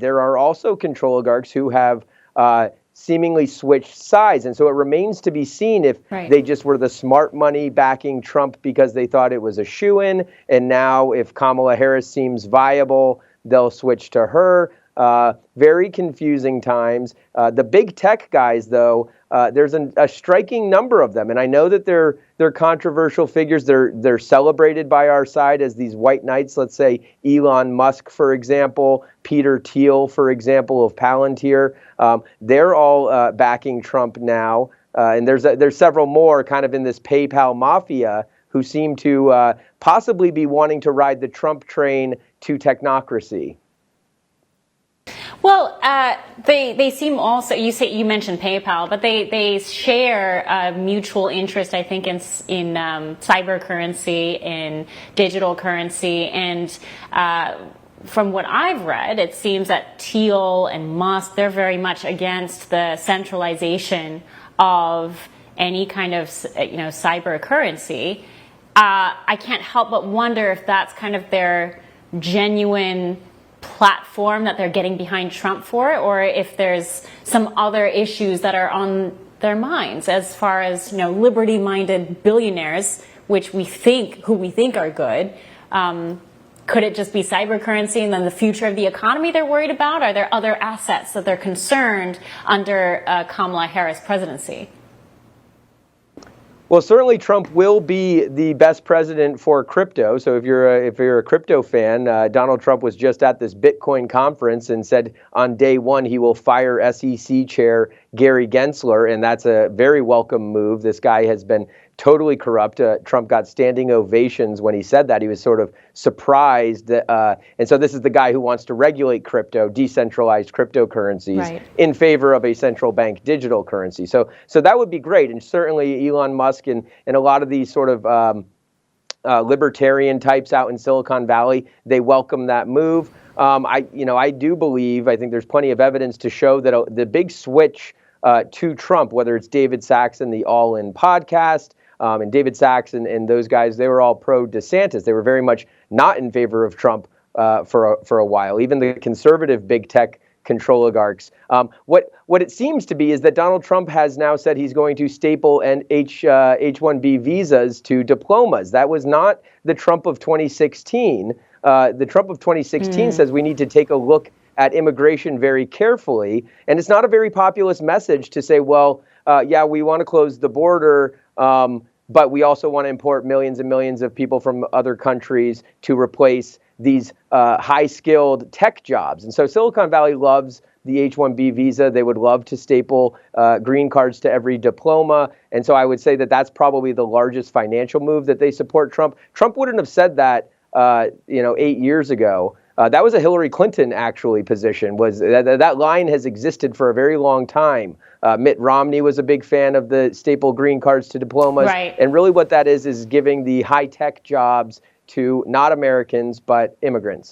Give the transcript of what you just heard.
there are also controligarchs who have seemingly switched sides. And so it remains to be seen if they just were the smart money backing Trump because they thought it was a shoo-in. And now if Kamala Harris seems viable, they'll switch to her. Very confusing times. The big tech guys, though, there's a striking number of them. And I know that they're controversial figures. They're celebrated by our side as these white knights. Let's say Elon Musk, for example, Peter Thiel, for example, of Palantir. They're all backing Trump now. And there's several more kind of in this PayPal mafia who seem to possibly be wanting to ride the Trump train to technocracy. Well, they seem also, you mentioned PayPal, but they share a mutual interest, I think, in cyber currency, in digital currency, and from what I've read, it seems that Thiel and Musk, they're very much against the centralization of any kind of cyber currency. I can't help but wonder if that's kind of their genuine platform that they're getting behind Trump for, or if there's some other issues that are on their minds as far as liberty-minded billionaires, who we think are good. Could it just be cyber currency and then the future of the economy they're worried about? Are there other assets that they're concerned under Kamala Harris presidency? Well, certainly Trump will be the best president for crypto. So if you're a crypto fan, Donald Trump was just at this Bitcoin conference and said on day one he will fire SEC chair Gary Gensler, and that's a very welcome move. This guy has been totally corrupt. Trump got standing ovations when he said that. He was sort of surprised. And so this is the guy who wants to regulate crypto, decentralized cryptocurrencies, in favor of a central bank digital currency. So that would be great. And certainly Elon Musk and a lot of these sort of libertarian types out in Silicon Valley, they welcome that move. I do believe, I think there's plenty of evidence to show that the big switch to Trump, whether it's David Sachs and the All In podcast, and David Sachs and those guys, they were all pro DeSantis. They were very much not in favor of Trump for a while. Even the conservative big tech controligarchs. What it seems to be is that Donald Trump has now said he's going to staple H-1B visas to diplomas. That was not the Trump of 2016. The Trump of 2016 says we need to take a look at immigration very carefully. And it's not a very populist message to say, well, yeah, we want to close the border, but we also want to import millions and millions of people from other countries to replace these high-skilled tech jobs. And so Silicon Valley loves the H-1B visa. They would love to staple green cards to every diploma. And so I would say that that's probably the largest financial move that they support Trump. Trump wouldn't have said that 8 years ago. That was a Hillary Clinton actually position. That line has existed for a very long time. Mitt Romney was a big fan of the staple green cards to diplomas. Right. And really what that is giving the high-tech jobs to not Americans, but immigrants.